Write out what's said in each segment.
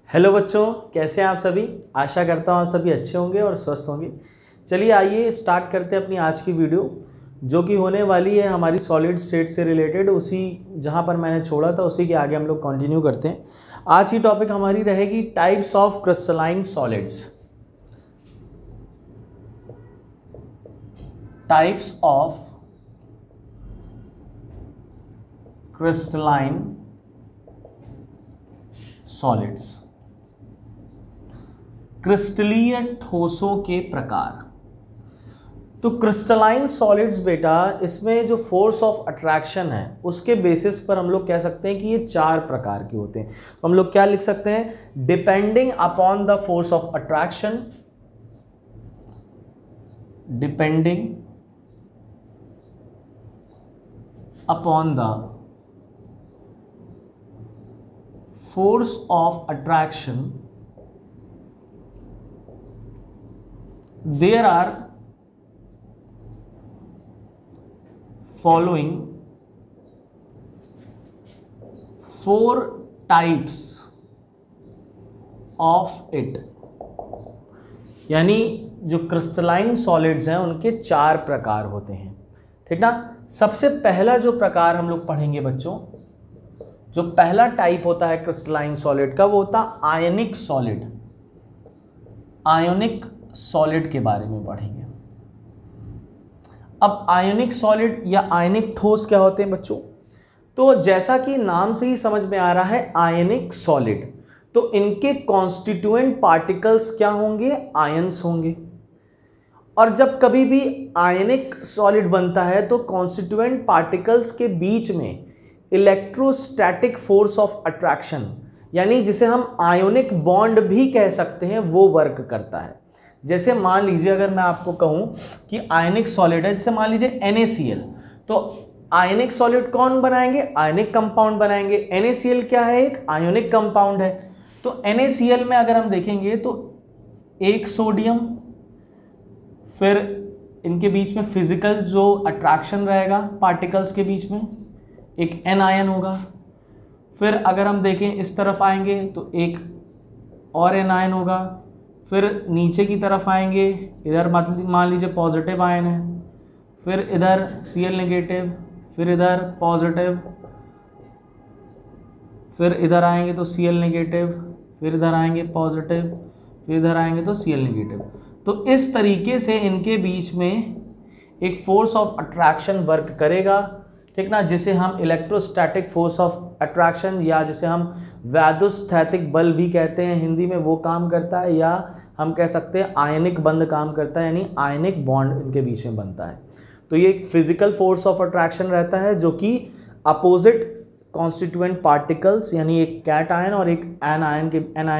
Hello बच्चों, कैसे हैं आप सभी। आशा करता हूँ आप सभी अच्छे होंगे और स्वस्थ होंगे। चलिए आइए स्टार्ट करते हैं अपनी आज की वीडियो, जो कि होने वाली है हमारी सॉलिड स्टेट से रिलेटेड। उसी जहाँ पर मैंने छोड़ा था उसी के आगे हम लोग कंटिन्यू करते हैं। आज की टॉपिक हमारी रहेगी types of crystalline solids. Types of crystalline solids, क्रिस्टलीय ठोसों के प्रकार। तो क्रिस्टलाइन सॉलिड्स बेटा, इसमें जो फोर्स ऑफ अट्रैक्शन है उसके बेसिस पर हम लोग कह सकते हैं कि ये चार प्रकार के होते हैं। तो हम लोग क्या लिख सकते हैं, depending upon the force of attraction, depending upon the force of attraction there are following four types of it। यानी जो क्रिस्टलाइन सॉलिड्स हैं उनके चार प्रकार होते हैं, ठीक ना। सबसे पहला जो प्रकार हम लोग पढ़ेंगे बच्चों, जो पहला टाइप होता है क्रिस्टलाइन सॉलिड का, वो होता है आयनिक सॉलिड। आयोनिक सॉलिड के बारे में पढ़ेंगे। अब आयोनिक सॉलिड या आयनिक ठोस क्या होते हैं बच्चों, तो जैसा कि नाम से ही समझ में आ रहा है आयनिक सॉलिड, तो इनके कॉन्स्टिट्यूएंट पार्टिकल्स क्या होंगे, आयंस होंगे। और जब कभी भी आयनिक सॉलिड बनता है तो कॉन्स्टिट्यूएंट पार्टिकल्स के बीच में इलेक्ट्रोस्टैटिक फोर्स ऑफ अट्रैक्शन, यानी जिसे हम आयोनिक बॉन्ड भी कह सकते हैं, वो वर्क करता है। जैसे मान लीजिए अगर मैं आपको कहूं कि आयनिक सॉलिड है, जैसे मान लीजिए NaCl, तो आयनिक सॉलिड कौन बनाएंगे, आयनिक कंपाउंड बनाएंगे। NaCl क्या है, एक आयोनिक कंपाउंड है। तो NaCl में अगर हम देखेंगे तो एक सोडियम, फिर इनके बीच में फिजिकल जो अट्रैक्शन रहेगा पार्टिकल्स के बीच में, एक एनायन होगा। फिर अगर हम देखें इस तरफ आएंगे तो एक और एनायन होगा। फिर नीचे की तरफ आएंगे, इधर मान लीजिए पॉजिटिव आयन है, फिर इधर Cl नेगेटिव, फिर इधर पॉजिटिव, फिर इधर आएंगे तो Cl नेगेटिव, फिर इधर आएंगे पॉजिटिव, फिर इधर आएंगे तो Cl नेगेटिव। तो इस तरीके से इनके बीच में एक फोर्स ऑफ अट्रैक्शन वर्क करेगा, ठीक ना, जिसे हम इलेक्ट्रोस्टैटिक फोर्स ऑफ अट्रैक्शन या जिसे हम वैद्युस्थैतिक बल भी कहते हैं हिंदी में, वो काम करता है। या हम कह सकते हैं आयनिक बंध काम करता है, यानी आयनिक बॉन्ड इनके बीच में बनता है। तो ये एक फिजिकल फोर्स ऑफ अट्रैक्शन रहता है जो कि अपोजिट कॉन्स्टिट्यूएंट पार्टिकल्स, यानी एक कैट आयन और एक एन आयन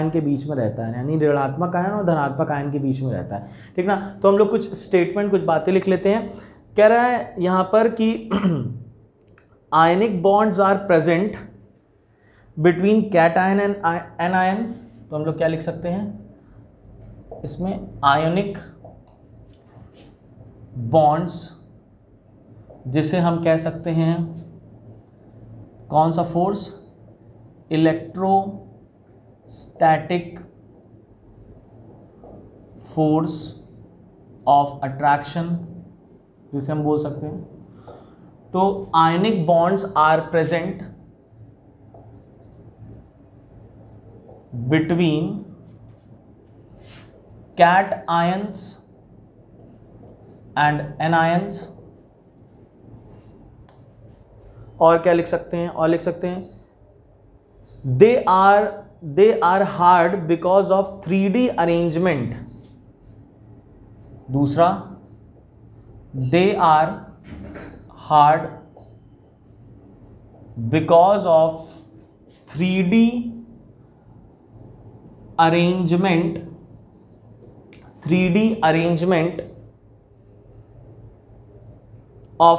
के बीच में रहता है, यानी ऋणात्मक आयन और धनात्मक आयन के बीच में रहता है, ठीक ना। तो हम लोग कुछ स्टेटमेंट, कुछ बातें लिख लेते हैं। कह रहा है यहाँ पर कि ionic bonds are present between cation and anion. तो हम लोग क्या लिख सकते हैं इसमें, आयोनिक बॉन्ड्स, जिसे हम कह सकते हैं कौन सा force, electrostatic force of attraction, जिसे हम बोल सकते हैं। तो ionic bonds are present between cation and anions. और क्या लिख सकते हैं, और लिख सकते हैं they are hard because of 3D arrangement. दूसरा, they are hard because of 3D arrangement, 3D arrangement of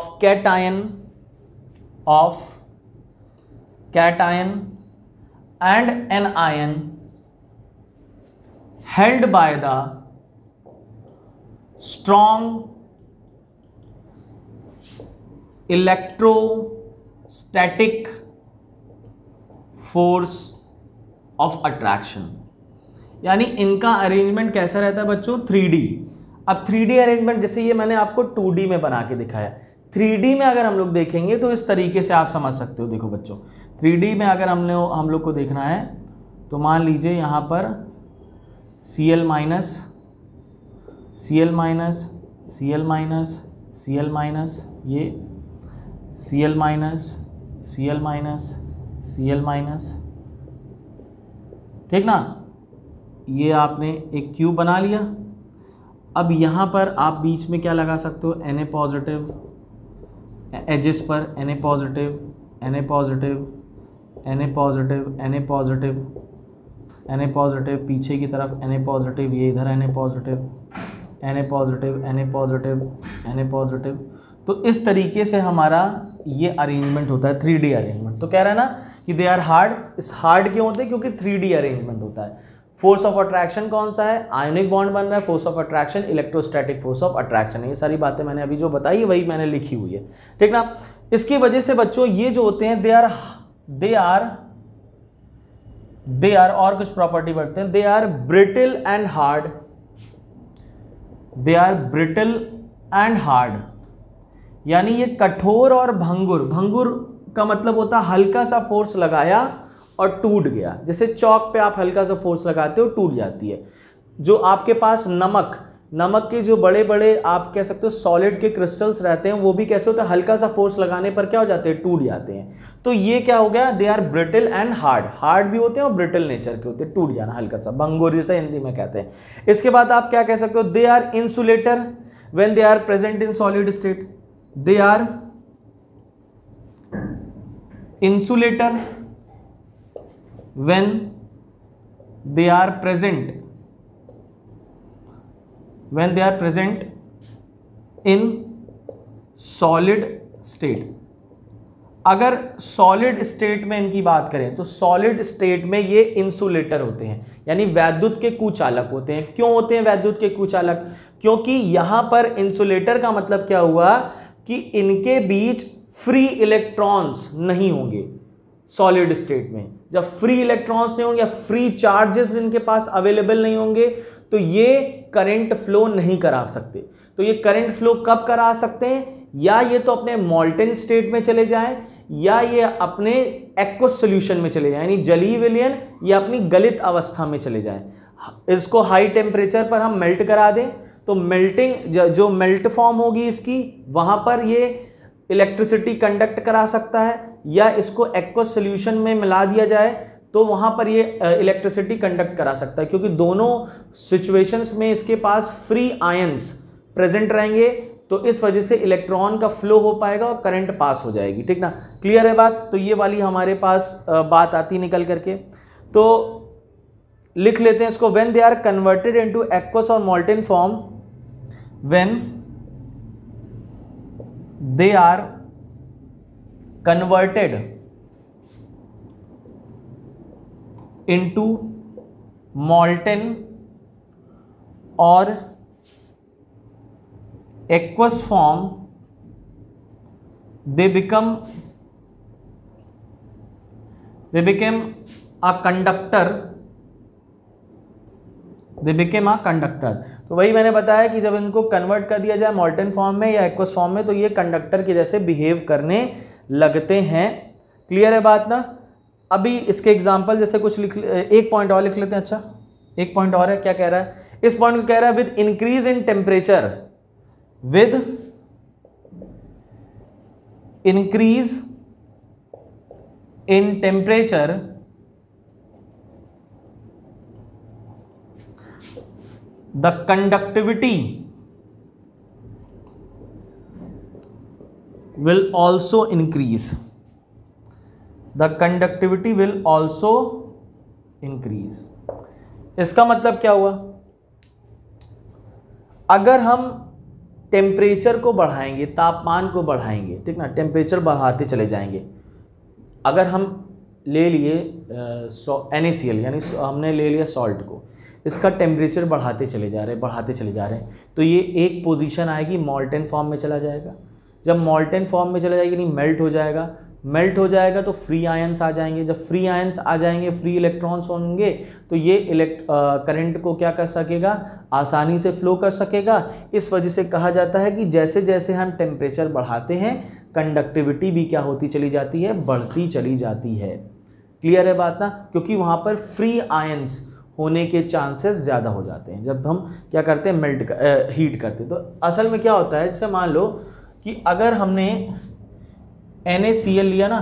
cation and anion held by the strong electrostatic force of attraction, यानी इनका अरेंजमेंट कैसा रहता है बच्चों, 3D। अब 3D अरेंजमेंट जैसे ये मैंने आपको 2D में बना के दिखाया, 3D में अगर हम लोग देखेंगे तो इस तरीके से आप समझ सकते हो। देखो बच्चों 3D में अगर हम लोग को देखना है तो मान लीजिए यहाँ पर Cl minus Cl minus Cl minus Cl minus, ये Cl minus Cl minus Cl minus, ठीक ना, ये आपने एक क्यूब बना लिया। अब यहाँ पर आप बीच में क्या लगा सकते हो, Na पॉजिटिव, एजेस पर Na positive Na positive Na positive Na positive Na positive, पीछे की तरफ Na पॉजिटिव, ये इधर Na positive Na positive Na positive Na positive. तो इस तरीके से हमारा ये अरेंजमेंट होता है 3D अरेंजमेंट। तो कह रहा है ना कि दे आर हार्ड, इस हार्ड क्यों होते हैं, क्योंकि 3D अरेंजमेंट होता है। फोर्स ऑफ अट्रैक्शन कौन सा है, आयनिक बॉन्ड बन रहा है, force of attraction electrostatic force of attraction है। ये सारी बातें मैंने अभी जो बताई वही मैंने लिखी हुई है, ठीक ना। इसकी वजह से बच्चों ये जो होते हैं दे आर और कुछ प्रॉपर्टी बढ़ते हैं, they are brittle and hard, they are brittle and hard, यानी ये कठोर और भंगुर। भंगुर का मतलब होता है हल्का सा फोर्स लगाया और टूट गया, जैसे चौक पे आप हल्का सा फोर्स लगाते हो टूट जाती है। जो आपके पास नमक के जो बड़े बड़े आप कह सकते हो सॉलिड के क्रिस्टल्स रहते हैं, वो भी कैसे होता है, हल्का सा फोर्स लगाने पर क्या हो जाते हैं, टूट जाते हैं। तो ये क्या हो गया, they are brittle and hard, hard भी होते हैं और ब्रिटल नेचर के होते हैं, टूट जाना हल्का सा, भंगुर जैसे हिंदी में कहते हैं। इसके बाद आप क्या कह सकते हो, they are insulator when they are present in solid state, they are insulator when they are present in solid state। अगर सॉलिड स्टेट में इनकी बात करें तो सॉलिड स्टेट में ये इंसुलेटर होते हैं, यानी वैद्युत के कुचालक होते हैं। क्यों होते हैं वैद्युत के कुचालक, क्योंकि यहां पर इंसुलेटर का मतलब क्या हुआ कि इनके बीच फ्री इलेक्ट्रॉन्स नहीं होंगे। सॉलिड स्टेट में जब फ्री इलेक्ट्रॉन्स नहीं होंगे या फ्री चार्जेस इनके पास अवेलेबल नहीं होंगे तो ये करंट फ्लो नहीं करा सकते। तो ये करंट फ्लो कब करा सकते हैं, या ये तो अपने मॉल्टेन स्टेट में चले जाएं या ये अपने एक्वस सॉल्यूशन में चले जाएं, यानी जलीय विलयन या अपनी गलित अवस्था में चले जाएं। इसको हाई टेम्परेचर पर हम मेल्ट करा दें तो मेल्टिंग जो मेल्ट फॉर्म होगी इसकी, वहां पर ये इलेक्ट्रिसिटी कंडक्ट करा सकता है, या इसको एक्वस सॉल्यूशन में मिला दिया जाए तो वहां पर ये इलेक्ट्रिसिटी कंडक्ट करा सकता है, क्योंकि दोनों सिचुएशंस में इसके पास फ्री आयंस प्रेजेंट रहेंगे। तो इस वजह से इलेक्ट्रॉन का फ्लो हो पाएगा और करंट पास हो जाएगी, ठीक ना। क्लियर है बात। तो ये वाली हमारे पास बात आती निकल करके, तो लिख लेते हैं इसको, when they are converted into aqueous और molten form, when they are converted into molten or aqueous form, they become a conductor, they became a conductor। तो वही मैंने बताया कि जब इनको कन्वर्ट कर दिया जाए मॉल्टेन फॉर्म में या एक्वस फॉर्म में तो ये कंडक्टर के जैसे बिहेव करने लगते हैं। क्लियर है बात ना। अभी इसके एग्जांपल जैसे कुछ एक पॉइंट और लिख लेते हैं। अच्छा एक पॉइंट और है, क्या कह रहा है, इस पॉइंट को कह रहा है with increase in temperature, with increase in temperature the conductivity will also increase, the conductivity will also increase। इसका मतलब क्या हुआ, अगर हम टेम्परेचर को बढ़ाएंगे, तापमान को बढ़ाएंगे, ठीक ना, टेम्परेचर बढ़ाते चले जाएंगे। अगर हम ले लिए NaCl यानी हमने ले लिया सॉल्ट को, इसका टेम्परेचर बढ़ाते चले जा रहे हैं तो ये एक पोजीशन आएगी मॉल्टेन फॉर्म में चला जाएगा। जब मॉल्टेन फॉर्म में चला जाएगा यानी मेल्ट हो जाएगा मेल्ट हो जाएगा तो फ्री आयंस आ जाएंगे, जब फ्री आयंस आ जाएंगे, फ्री इलेक्ट्रॉन्स होंगे, तो ये करंट को क्या कर सकेगा, आसानी से फ्लो कर सकेगा। इस वजह से कहा जाता है कि जैसे जैसे हम टेम्परेचर बढ़ाते हैं कंडक्टिविटी भी क्या होती चली जाती है, बढ़ती चली जाती है। क्लियर है बात ना, क्योंकि वहाँ पर फ्री आयंस होने के चांसेस ज़्यादा हो जाते हैं जब हम क्या करते हैं, हीट करते हैं। तो असल में क्या होता है, जैसे मान लो कि अगर हमने NaCl लिया ना,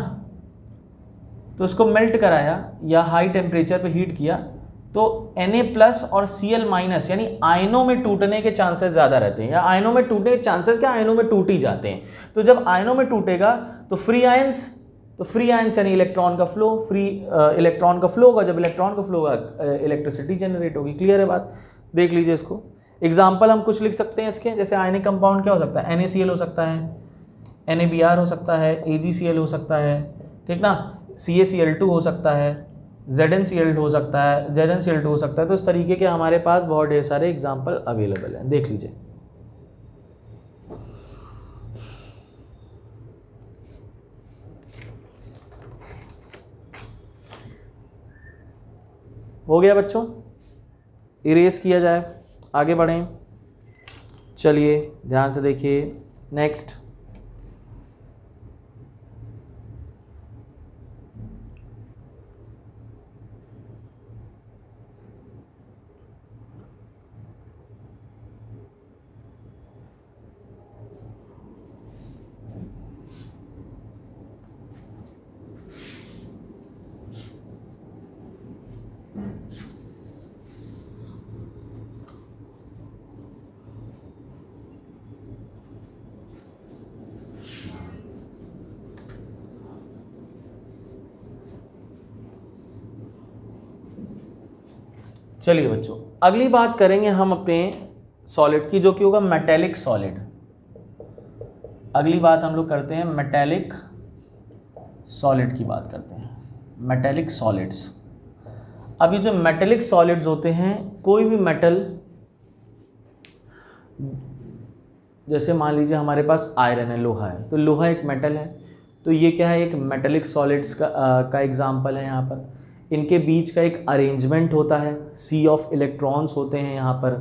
तो उसको मेल्ट कराया या हाई टेम्परेचर पे हीट किया, तो Na+ और Cl- यानी आयनों में टूटने के चांसेस ज़्यादा रहते हैं, या आयनों में टूटने के चांसेस क्या, आयनों में टूट ही जाते हैं। तो जब आयनों में टूटेगा तो फ्री आयंस, यानी इलेक्ट्रॉन का फ्लो, इलेक्ट्रॉन का फ्लो होगा, जब इलेक्ट्रॉन का फ्लो होगा इलेक्ट्रिसिटी जनरेट होगी। क्लियर है बात, देख लीजिए इसको। एग्जाम्पल हम कुछ लिख सकते हैं इसके, जैसे आयनिक कंपाउंड क्या हो सकता है, NaCl हो सकता है, NaBr हो सकता है, AgCl हो सकता है, ठीक ना, CaCl2 हो सकता है, ZnCl2 हो सकता है, ZnCl2 हो सकता है। तो इस तरीके के हमारे पास बहुत ढेर सारे एग्जाम्पल अवेलेबल हैं, देख लीजिए। हो गया बच्चों, इरेज किया जाए, आगे बढ़ें। चलिए ध्यान से देखिए नेक्स्ट। चलिए बच्चों, अगली बात करेंगे हम अपने सॉलिड की, जो कि होगा मेटेलिक सॉलिड। अगली बात हम लोग करते हैं मेटेलिक सॉलिड की बात करते हैं, मेटेलिक सॉलिड्स। अब ये जो मेटेलिक सॉलिड्स होते हैं, कोई भी मेटल, जैसे मान लीजिए हमारे पास आयरन है, लोहा है, तो लोहा एक मेटल है, तो ये क्या है, एक मेटेलिक सॉलिड्स का एग्जाम्पल है। यहाँ पर इनके बीच का एक अरेंजमेंट होता है, सी ऑफ इलेक्ट्रॉन्स होते हैं यहाँ पर,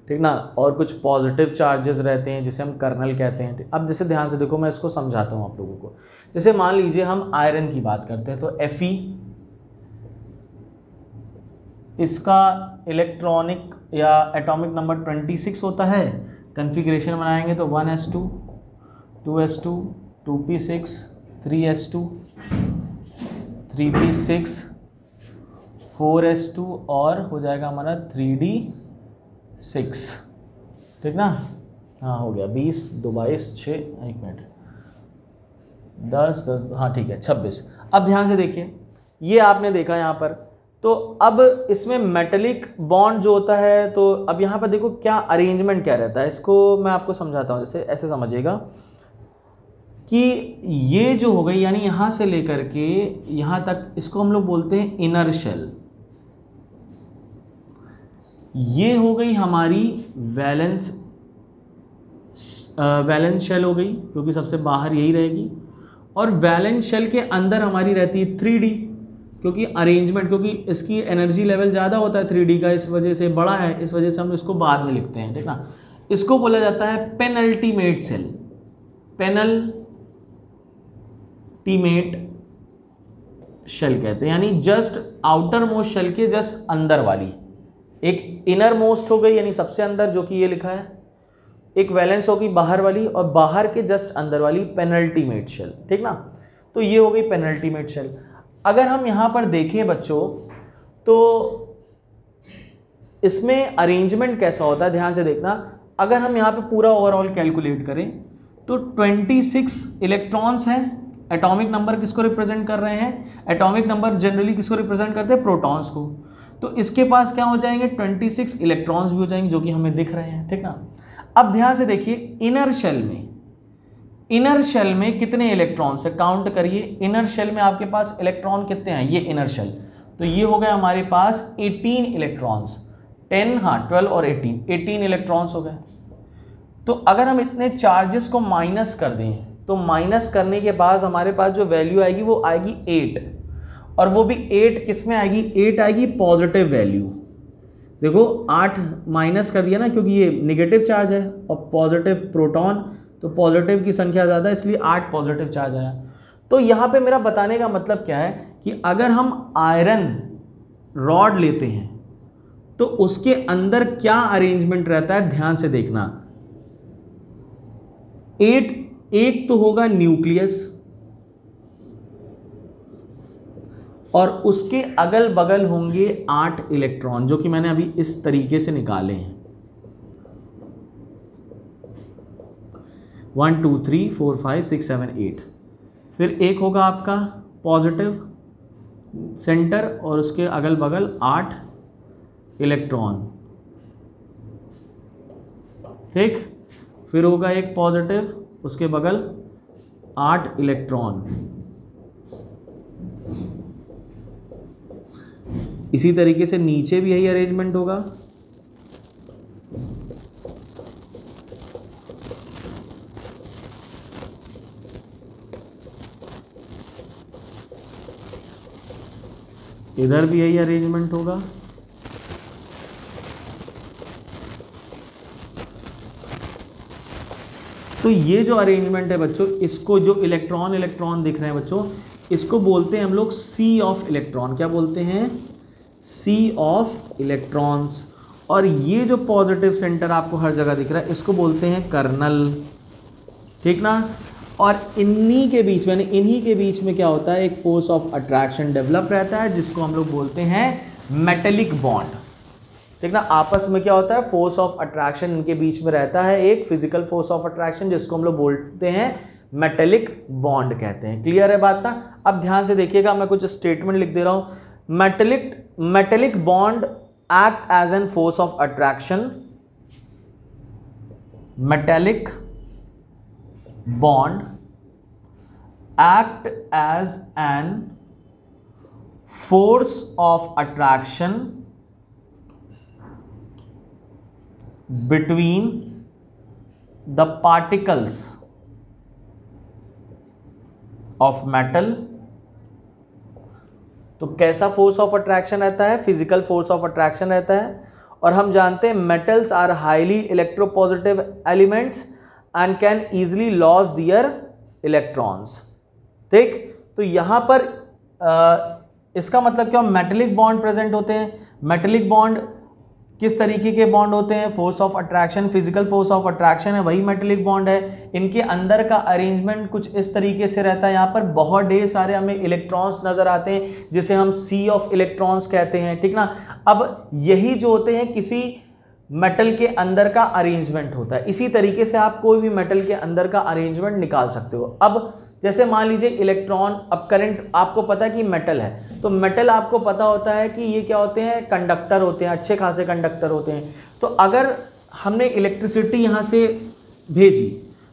ठीक ना, और कुछ पॉजिटिव चार्जेस रहते हैं जिसे हम कर्नल कहते हैं। अब जैसे ध्यान से देखो, मैं इसको समझाता हूँ आप लोगों को। जैसे मान लीजिए हम आयरन की बात करते हैं, तो Fe, इसका इलेक्ट्रॉनिक या एटॉमिक नंबर 26 होता है। कन्फिग्रेशन बनाएंगे तो 1s2, 2s2, 2p6, 3s2, 3p6, 4s2 और हो जाएगा हमारा 3d6, ठीक ना। हाँ हो गया 20, 2 22 6, एक मिनट, 10 10, हाँ ठीक है 26। अब ध्यान से देखिए, ये आपने देखा यहाँ पर, तो अब इसमें मेटेलिक बॉन्ड जो होता है, तो अब यहाँ पर देखो क्या अरेंजमेंट क्या रहता है, इसको मैं आपको समझाता हूँ। जैसे ऐसे समझिएगा कि ये जो हो गई, यानी यहाँ से लेकर के यहाँ तक, इसको हम लोग बोलते हैं इनर शेल। ये हो गई हमारी वैलेंस शेल हो गई, क्योंकि सबसे बाहर यही रहेगी। और वैलेंस शेल के अंदर हमारी रहती है 3D, क्योंकि अरेंजमेंट, क्योंकि इसकी एनर्जी लेवल ज़्यादा होता है 3D का, इस वजह से बड़ा है, इस वजह से हम इसको बाद में लिखते हैं, ठीक ना। इसको बोला जाता है पेनल्टीमेट शेल, पेनल्टीमेट शेल कहते हैं, यानी जस्ट आउटर मोस्ट शेल के जस्ट अंदर वाली। एक इनर मोस्ट हो गई, यानी सबसे अंदर, जो कि ये लिखा है, एक वैलेंस होगी बाहर वाली, और बाहर के जस्ट अंदर वाली पेनल्टीमेट शेल, ठीक ना। तो ये हो गई पेनल्टीमेट शेल। अगर हम यहाँ पर देखें बच्चों, तो इसमें अरेंजमेंट कैसा होता है, ध्यान से देखना। अगर हम यहाँ पे पूरा ओवरऑल कैलकुलेट करें तो 26 इलेक्ट्रॉन्स हैं। एटॉमिक नंबर किसको रिप्रेजेंट कर रहे हैं, एटॉमिक नंबर जनरली किसको रिप्रेजेंट करते हैं, प्रोटॉन्स को। तो इसके पास क्या हो जाएंगे, 26 इलेक्ट्रॉन्स भी हो जाएंगे, जो कि हमें दिख रहे हैं, ठीक ना। अब ध्यान से देखिए, इनर शेल में कितने इलेक्ट्रॉन्स है, काउंट करिए। इनर शेल में आपके पास इलेक्ट्रॉन कितने हैं, ये इनर शेल, तो ये हो गए हमारे पास 18 इलेक्ट्रॉन्स, 10, हाँ 12 और 18 इलेक्ट्रॉन्स हो गए। तो अगर हम इतने चार्जेस को माइनस कर दें, तो माइनस करने के बाद हमारे पास जो वैल्यू आएगी वो आएगी 8, और वो भी 8 किस में आएगी, 8 आएगी पॉजिटिव वैल्यू। देखो 8 माइनस कर दिया ना, क्योंकि ये नेगेटिव चार्ज है और पॉजिटिव प्रोटॉन, तो पॉजिटिव की संख्या ज़्यादा इसलिए 8 पॉजिटिव चार्ज आया। तो यहाँ पे मेरा बताने का मतलब क्या है कि अगर हम आयरन रॉड लेते हैं तो उसके अंदर क्या अरेंजमेंट रहता है, ध्यान से देखना। एक तो होगा न्यूक्लियस और उसके अगल बगल होंगे 8 इलेक्ट्रॉन, जो कि मैंने अभी इस तरीके से निकाले हैं। 1 2 3 4 5 6 7 8। फिर एक होगा आपका पॉजिटिव सेंटर और उसके अगल बगल 8 इलेक्ट्रॉन, ठीक। फिर होगा एक पॉजिटिव, उसके बगल 8 इलेक्ट्रॉन। इसी तरीके से नीचे भी यही अरेंजमेंट होगा। इधर भी यही अरेंजमेंट होगा। तो ये जो अरेंजमेंट है बच्चों, इसको जो इलेक्ट्रॉन दिख रहे हैं बच्चों, इसको बोलते हैं हम लोग सी ऑफ इलेक्ट्रॉन। क्या बोलते हैं, सी ऑफ इलेक्ट्रॉन्स। और ये जो पॉजिटिव सेंटर आपको हर जगह दिख रहा है, इसको बोलते हैं कर्नल, ठीक ना। और इन्हीं के बीच में क्या होता है, एक फोर्स ऑफ अट्रैक्शन डेवलप रहता है, जिसको हम लोग बोलते हैं मेटेलिक बॉन्ड, ठीक ना। आपस में क्या होता है, फोर्स ऑफ अट्रैक्शन इनके बीच में रहता है, एक फिजिकल फोर्स ऑफ अट्रैक्शन, जिसको हम लोग बोलते हैं मेटेलिक बॉन्ड कहते हैं। क्लियर है बात ना। अब ध्यान से देखिएगा, मैं कुछ स्टेटमेंट लिख दे रहा हूं। Metallic bond act as an force of attraction. Metallic bond act as an force of attraction between the particles of metal। तो कैसा फोर्स ऑफ अट्रैक्शन रहता है, फिजिकल फोर्स ऑफ अट्रैक्शन रहता है। और हम जानते हैं metals are highly electropositive elements and can easily lose their electrons, ठीक। तो यहां पर इसका मतलब क्या, मेटेलिक बॉन्ड प्रेजेंट होते हैं। मेटेलिक बॉन्ड किस तरीके के बॉन्ड होते हैं, force of attraction, physical force of attraction है, वही मेटेलिक बॉन्ड है। इनके अंदर का अरेंजमेंट कुछ इस तरीके से रहता है। यहाँ पर बहुत ढेर सारे हमें इलेक्ट्रॉन्स नजर आते हैं, जिसे हम सी ऑफ इलेक्ट्रॉन्स कहते हैं, ठीक ना। अब यही जो होते हैं किसी मेटल के अंदर का अरेंजमेंट होता है। इसी तरीके से आप कोई भी मेटल के अंदर का अरेंजमेंट निकाल सकते हो। अब जैसे मान लीजिए इलेक्ट्रॉन, अब करंट आपको पता है कि मेटल है, तो मेटल आपको पता होता है कि ये क्या होते हैं, कंडक्टर होते हैं, अच्छे खासे कंडक्टर होते हैं। तो अगर हमने इलेक्ट्रिसिटी यहाँ से भेजी,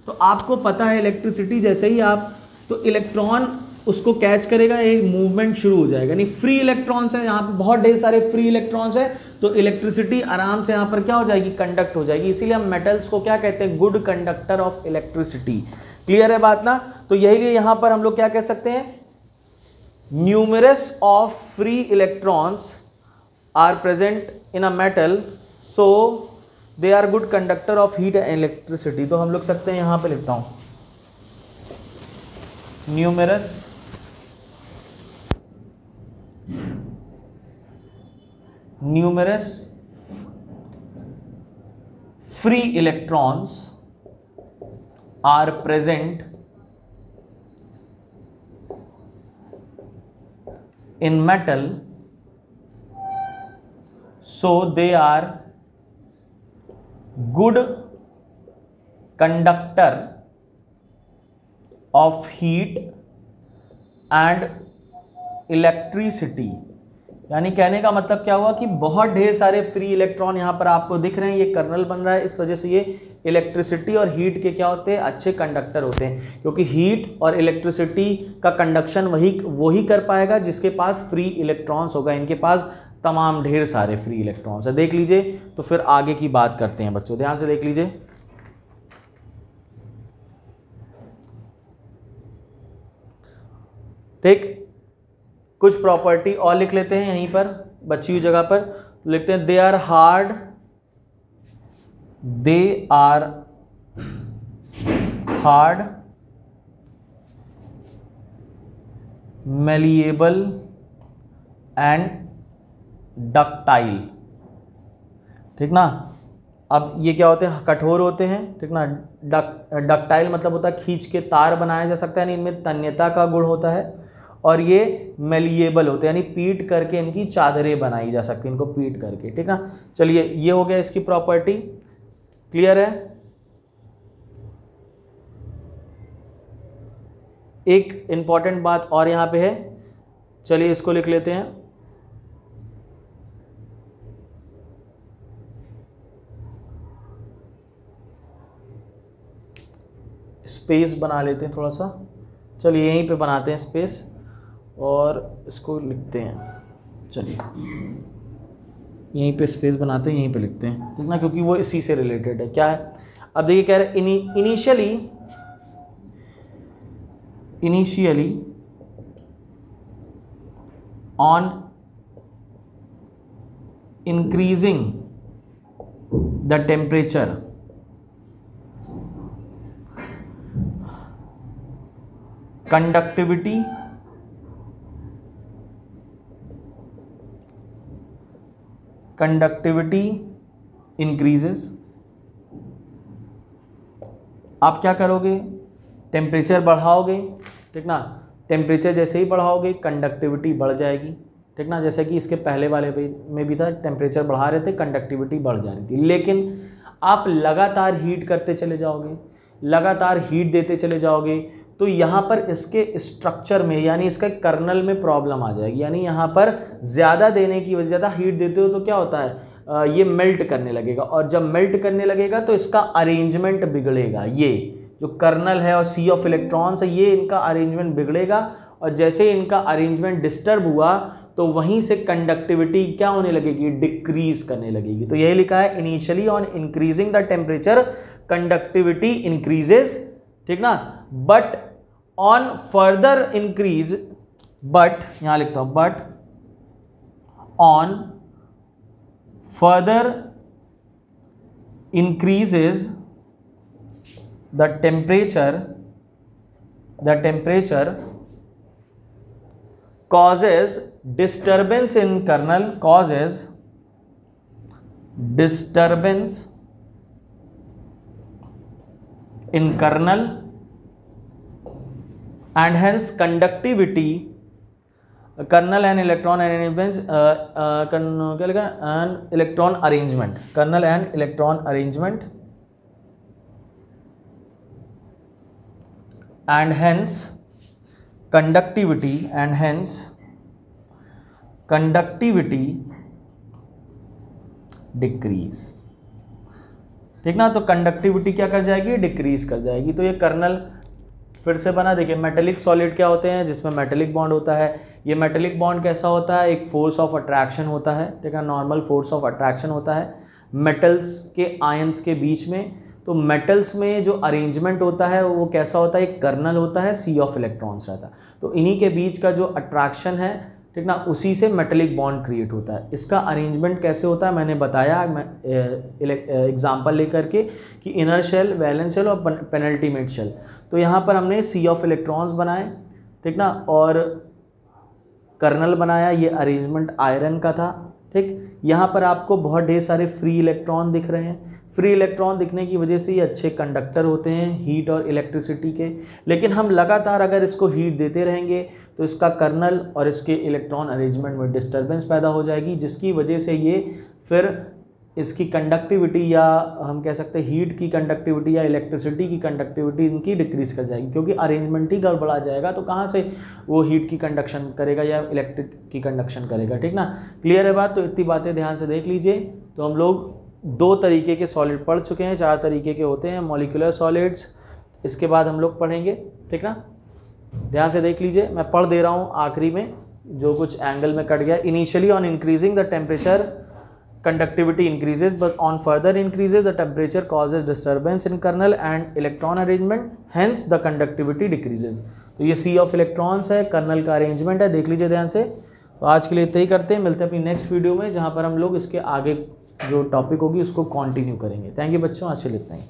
तो आपको पता है इलेक्ट्रिसिटी जैसे ही आप, तो इलेक्ट्रॉन उसको कैच करेगा, एक मूवमेंट शुरू हो जाएगा। यानी फ्री इलेक्ट्रॉन्स है, यहाँ पे बहुत ढेर सारे फ्री इलेक्ट्रॉन्स है, तो इलेक्ट्रिसिटी आराम से यहाँ पर क्या हो जाएगी, कंडक्ट हो जाएगी। इसीलिए हम मेटल्स को क्या कहते हैं, good conductor of electricity. Clear है बात ना। तो यही लिए यहाँ पर हम लोग क्या कह सकते हैं, numerous of free electrons are present in a metal, so they are good conductor of heat and electricity. तो हम लोग सकते हैं, यहाँ पे लिखता हूं, numerous free electrons are present in metal, so they are good conductor of heat and electricity. यानी कहने का मतलब क्या हुआ कि बहुत ढेर सारे फ्री इलेक्ट्रॉन यहाँ पर आपको दिख रहे हैं, ये कर्नल बन रहा है, इस वजह से ये इलेक्ट्रिसिटी और हीट के क्या होते हैं, अच्छे कंडक्टर होते हैं। क्योंकि हीट और इलेक्ट्रिसिटी का कंडक्शन वही कर पाएगा जिसके पास फ्री इलेक्ट्रॉन्स होगा। इनके पास तमाम ढेर सारे फ्री इलेक्ट्रॉन्स है। देख लीजिए, तो फिर आगे की बात करते हैं बच्चों, ध्यान से देख लीजिए। ठीक, कुछ प्रॉपर्टी और लिख लेते हैं यहीं पर बची हुई जगह पर, लिखते हैं they are hard, malleable and ductile. ठीक ना, अब ये क्या होते हैं, कठोर होते हैं। ठीक ना, डक्टाइल मतलब होता है खींच के तार बनाया जा सकता है, यानी इनमें तन्यता का गुण होता है। और ये मैलिएबल होते हैं, यानी पीट करके इनकी चादरें बनाई जा सकती है, इनको पीट करके। ठीक ना, चलिए ये हो गया इसकी प्रॉपर्टी, क्लियर है। एक इंपॉर्टेंट बात और यहां पे है, चलिए इसको लिख लेते हैं। स्पेस बना लेते हैं थोड़ा सा, चलिए यहीं पे बनाते हैं स्पेस और इसको लिखते हैं। चलिए यहीं पे स्पेस बनाते हैं, यहीं पे लिखते हैं। ठीक ना, क्योंकि वो इसी से रिलेटेड है। क्या है, अब देखिए कह रहे initially on increasing the temperature conductivity increases। आप क्या करोगे, टेम्परेचर बढ़ाओगे। ठीक ना, टेम्परेचर जैसे ही बढ़ाओगे कंडक्टिविटी बढ़ जाएगी। ठीक ना, जैसे कि इसके पहले वाले में भी था, टेम्परेचर बढ़ा रहे थे कंडक्टिविटी बढ़ जा रही थी। लेकिन आप लगातार हीट करते चले जाओगे, लगातार हीट देते चले जाओगे, तो यहाँ पर इसके स्ट्रक्चर में यानी इसके कर्नल में प्रॉब्लम आ जाएगी। यानी यहाँ पर ज़्यादा देने की वजह, ज़्यादा हीट देते हो तो क्या होता है, ये मेल्ट करने लगेगा, और जब मेल्ट करने लगेगा तो इसका अरेंजमेंट बिगड़ेगा। ये जो कर्नल है और सी ऑफ इलेक्ट्रॉन्स है, ये इनका अरेंजमेंट बिगड़ेगा, और जैसे इनका अरेंजमेंट डिस्टर्ब हुआ तो वहीं से कंडक्टिविटी क्या होने लगेगी, डिक्रीज करने लगेगी। तो यही लिखा है initially on increasing the temperature conductivity increases. ठीक ना, but on further increase, but यहां लिखता हूं, but on further increases the temperature causes disturbance in kernel, causes disturbance in kernel and hence conductivity, kernel and electron arrangements, क्या लिखा है, and electron arrangement, kernel and electron arrangement, and hence conductivity, and hence conductivity decrease। ठीक ना, तो conductivity क्या कर जाएगी, decrease कर जाएगी। तो ये कर्नल फिर से बना। देखिए मेटेलिक सॉलिड क्या होते हैं, जिसमें मेटेलिक बॉन्ड होता है। ये मेटेलिक बॉन्ड कैसा होता है, एक फोर्स ऑफ अट्रैक्शन होता है। ठीक है, नॉर्मल फोर्स ऑफ अट्रैक्शन होता है मेटल्स के आयंस के बीच में। तो मेटल्स में जो अरेंजमेंट होता है वो कैसा होता है, एक कर्नल होता है, सी ऑफ इलेक्ट्रॉन्स रहता है। तो इन्हीं के बीच का जो अट्रैक्शन है, ठीक ना, उसी से मेटेलिक बॉन्ड क्रिएट होता है। इसका अरेंजमेंट कैसे होता है मैंने बताया एग्जांपल लेकर के कि इनर शेल, वैलेंस शेल और पेनल्टीमेट शेल। तो यहाँ पर हमने सी ऑफ इलेक्ट्रॉन्स बनाए, ठीक ना, और कर्नल बनाया। ये अरेंजमेंट आयरन का था। ठीक, यहाँ पर आपको बहुत ढेर सारे फ्री इलेक्ट्रॉन दिख रहे हैं। फ्री इलेक्ट्रॉन दिखने की वजह से ये अच्छे कंडक्टर होते हैं हीट और इलेक्ट्रिसिटी के। लेकिन हम लगातार अगर इसको हीट देते रहेंगे तो इसका कर्नल और इसके इलेक्ट्रॉन अरेंजमेंट में डिस्टर्बेंस पैदा हो जाएगी, जिसकी वजह से ये फिर इसकी कंडक्टिविटी, या हम कह सकते हैं हीट की कंडक्टिविटी या इलेक्ट्रिसिटी की कंडक्टिविटी इनकी डिक्रीज कर जाएगी, क्योंकि अरेंजमेंट ही गड़बड़ा जाएगा। तो कहाँ से वो हीट की कंडक्शन करेगा या इलेक्ट्रिक की कंडक्शन करेगा। ठीक ना, क्लियर है बात। तो इतनी बातें ध्यान से देख लीजिए। तो हम लोग 2 तरीके के सॉलिड पढ़ चुके हैं, 4 तरीके के होते हैं मॉलिक्यूलर सॉलिड्स। इसके बाद हम लोग पढ़ेंगे। ठीक ना, ध्यान से देख लीजिए, मैं पढ़ दे रहा हूँ आखिरी में जो कुछ एंगल में कट गया। Initially on increasing the temperature conductivity increases, but on further increases the temperature causes disturbance in kernel and electron arrangement, hence the conductivity decreases। तो ये सी ऑफ इलेक्ट्रॉन्स है, कर्नल का अरेंजमेंट है, देख लीजिए ध्यान से। तो आज के लिए इतना ही करते हैं, मिलते हैं अपनी नेक्स्ट वीडियो में जहाँ पर हम लोग इसके आगे जो टॉपिक होगी उसको कंटिन्यू करेंगे। थैंक यू बच्चों, आज के लिए इतना ही।